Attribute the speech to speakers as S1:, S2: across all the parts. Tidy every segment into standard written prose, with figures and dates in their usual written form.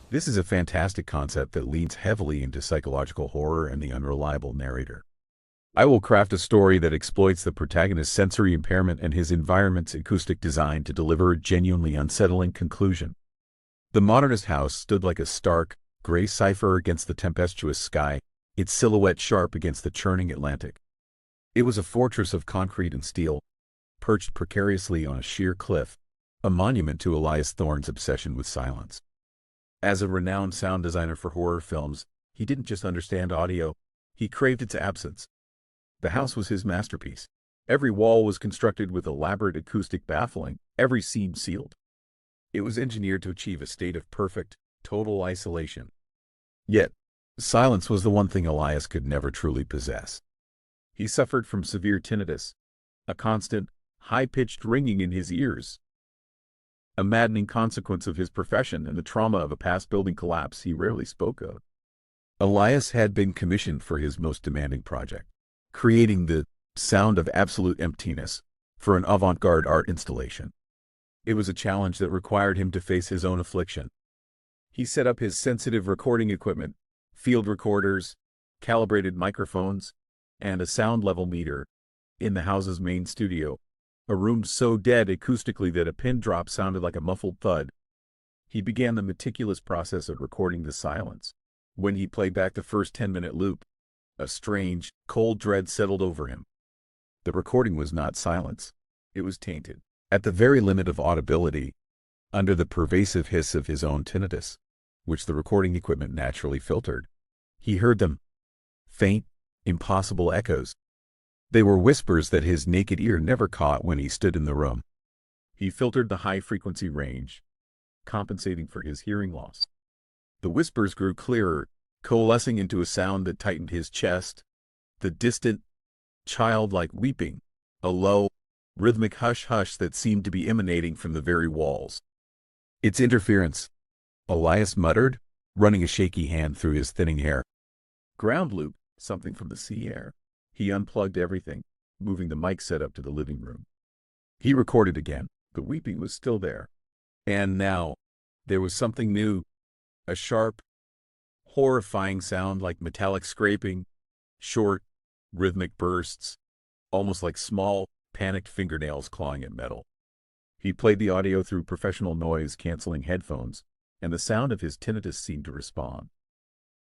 S1: This is a fantastic concept that leans heavily into psychological horror and the unreliable narrator. I will craft a story that exploits the protagonist's sensory impairment and his environment's acoustic design to deliver a genuinely unsettling conclusion. The modernist house stood like a stark, gray cipher against the tempestuous sky, its silhouette sharp against the churning Atlantic. It was a fortress of concrete and steel, perched precariously on a sheer cliff, a monument to Elias Thorne's obsession with silence. As a renowned sound designer for horror films, he didn't just understand audio, he craved its absence. The house was his masterpiece. Every wall was constructed with elaborate acoustic baffling, every seam sealed. It was engineered to achieve a state of perfect, total isolation. Yet, silence was the one thing Elias could never truly possess. He suffered from severe tinnitus, a constant, high-pitched ringing in his ears. A maddening consequence of his profession and the trauma of a past building collapse he rarely spoke of. Elias had been commissioned for his most demanding project, creating the sound of absolute emptiness for an avant-garde art installation. It was a challenge that required him to face his own affliction. He set up his sensitive recording equipment, field recorders, calibrated microphones, and a sound level meter in the house's main studio, a room so dead acoustically that a pin drop sounded like a muffled thud. He began the meticulous process of recording the silence. When he played back the first 10-minute loop, a strange, cold dread settled over him. The recording was not silence. It was tainted, at the very limit of audibility, under the pervasive hiss of his own tinnitus, which the recording equipment naturally filtered. He heard them. Faint, impossible echoes. They were whispers that his naked ear never caught when he stood in the room. He filtered the high-frequency range, compensating for his hearing loss. The whispers grew clearer, coalescing into a sound that tightened his chest, the distant, childlike weeping, a low, rhythmic hush-hush that seemed to be emanating from the very walls. "It's interference," Elias muttered, running a shaky hand through his thinning hair. Ground loop, something from the sea air. He unplugged everything, moving the mic setup to the living room. He recorded again. The weeping was still there. And now, there was something new. A sharp, horrifying sound like metallic scraping, short, rhythmic bursts, almost like small, panicked fingernails clawing at metal. He played the audio through professional noise-canceling headphones, and the sound of his tinnitus seemed to respond.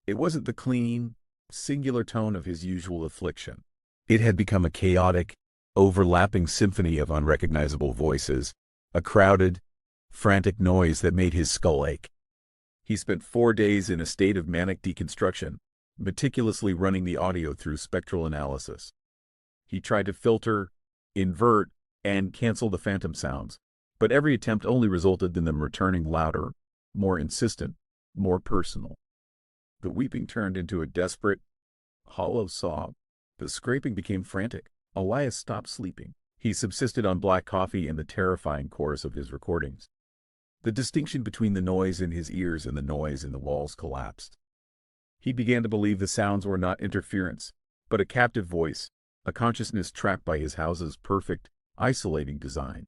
S1: It wasn't the clean, singular tone of his usual affliction. It had become a chaotic, overlapping symphony of unrecognizable voices, a crowded, frantic noise that made his skull ache. He spent 4 days in a state of manic deconstruction, meticulously running the audio through spectral analysis. He tried to filter, invert, and cancel the phantom sounds, but every attempt only resulted in them returning louder, more insistent, more personal. The weeping turned into a desperate, hollow sob. The scraping became frantic. Elias stopped sleeping. He subsisted on black coffee and the terrifying chorus of his recordings. The distinction between the noise in his ears and the noise in the walls collapsed. He began to believe the sounds were not interference, but a captive voice, a consciousness trapped by his house's perfect, isolating design.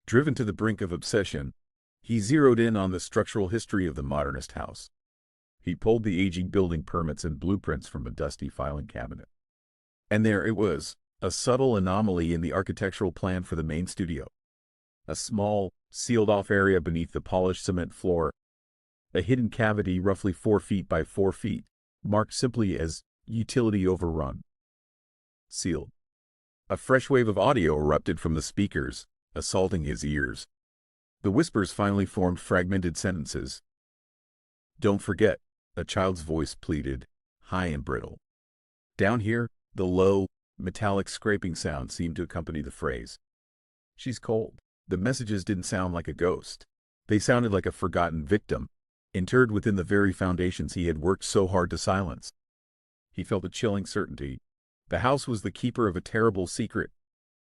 S1: Driven to the brink of obsession, he zeroed in on the structural history of the modernist house. He pulled the aging building permits and blueprints from a dusty filing cabinet. And there it was, a subtle anomaly in the architectural plan for the main studio. A small, sealed-off area beneath the polished cement floor, a hidden cavity roughly 4 feet by 4 feet, marked simply as utility overrun. Sealed. A fresh wave of audio erupted from the speakers, assaulting his ears. The whispers finally formed fragmented sentences. "Don't forget," a child's voice pleaded, high and brittle. Down here, the low, metallic scraping sound seemed to accompany the phrase. "She's cold." The messages didn't sound like a ghost. They sounded like a forgotten victim, interred within the very foundations he had worked so hard to silence. He felt a chilling certainty. The house was the keeper of a terrible secret,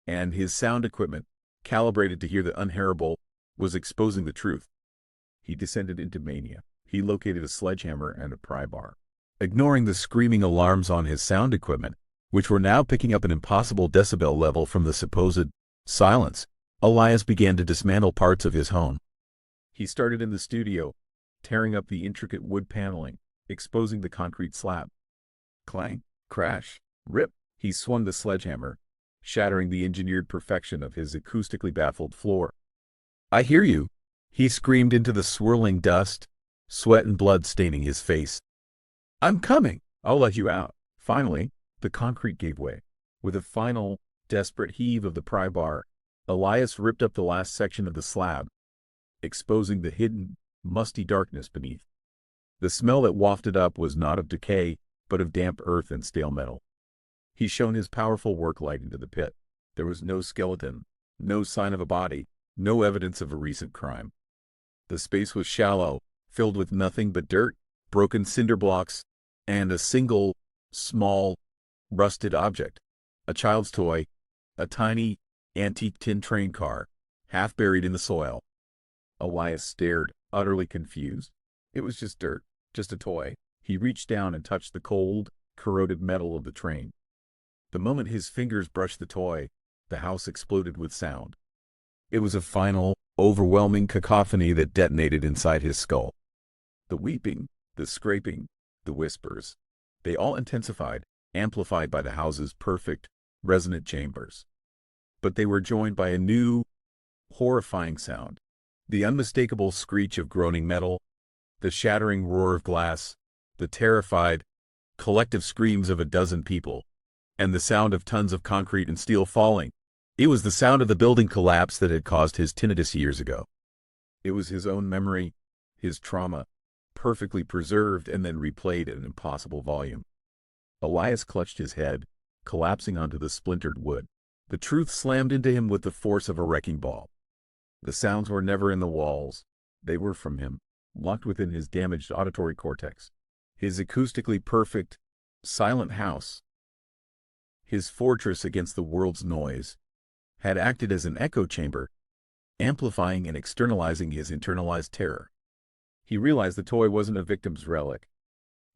S1: and his sound equipment, calibrated to hear the unhearable, was exposing the truth. He descended into mania. He located a sledgehammer and a pry bar. Ignoring the screaming alarms on his sound equipment, which were now picking up an impossible decibel level from the supposed silence, Elias began to dismantle parts of his home. He started in the studio, tearing up the intricate wood paneling, exposing the concrete slab. Clang, crash, rip. He swung the sledgehammer, shattering the engineered perfection of his acoustically baffled floor. "I hear you," he screamed into the swirling dust, sweat and blood staining his face. "I'm coming. I'll let you out." Finally, the concrete gave way. With a final, desperate heave of the pry bar, Elias ripped up the last section of the slab, exposing the hidden, musty darkness beneath. The smell that wafted up was not of decay, but of damp earth and stale metal. He shone his powerful work light into the pit. There was no skeleton, no sign of a body, no evidence of a recent crime. The space was shallow, filled with nothing but dirt, broken cinder blocks, and a single, small, rusted object. A child's toy, a tiny, antique tin train car, half buried in the soil. Elias stared, utterly confused. It was just dirt, just a toy. He reached down and touched the cold, corroded metal of the train. The moment his fingers brushed the toy, the house exploded with sound. It was a final, overwhelming cacophony that detonated inside his skull. The weeping, the scraping, the whispers, they all intensified, amplified by the house's perfect, resonant chambers. But they were joined by a new, horrifying sound. The unmistakable screech of groaning metal, the shattering roar of glass, the terrified, collective screams of a dozen people, and the sound of tons of concrete and steel falling. It was the sound of the building collapse that had caused his tinnitus years ago. It was his own memory, his trauma, perfectly preserved and then replayed at an impossible volume. Elias clutched his head, collapsing onto the splintered wood. The truth slammed into him with the force of a wrecking ball. The sounds were never in the walls. They were from him, locked within his damaged auditory cortex. His acoustically perfect, silent house, his fortress against the world's noise, had acted as an echo chamber, amplifying and externalizing his internalized terror. He realized the toy wasn't a victim's relic.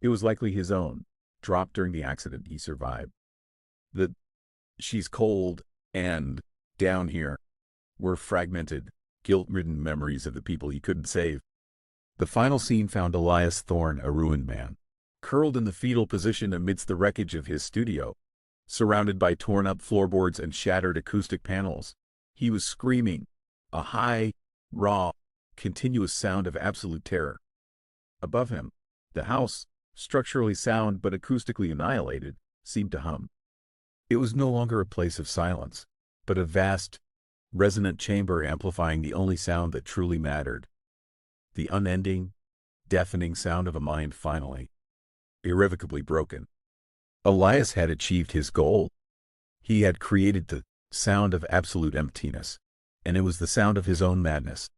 S1: It was likely his own, dropped during the accident he survived. The "she's cold" and "down here" were fragmented, guilt-ridden memories of the people he couldn't save. The final scene found Elias Thorne, a ruined man, curled in the fetal position amidst the wreckage of his studio, surrounded by torn-up floorboards and shattered acoustic panels. He was screaming, a high, raw, continuous sound of absolute terror. Above him, the house, structurally sound but acoustically annihilated, seemed to hum. It was no longer a place of silence, but a vast, resonant chamber amplifying the only sound that truly mattered. The unending, deafening sound of a mind finally, irrevocably broken. Elias had achieved his goal. He had created the sound of absolute emptiness, and it was the sound of his own madness.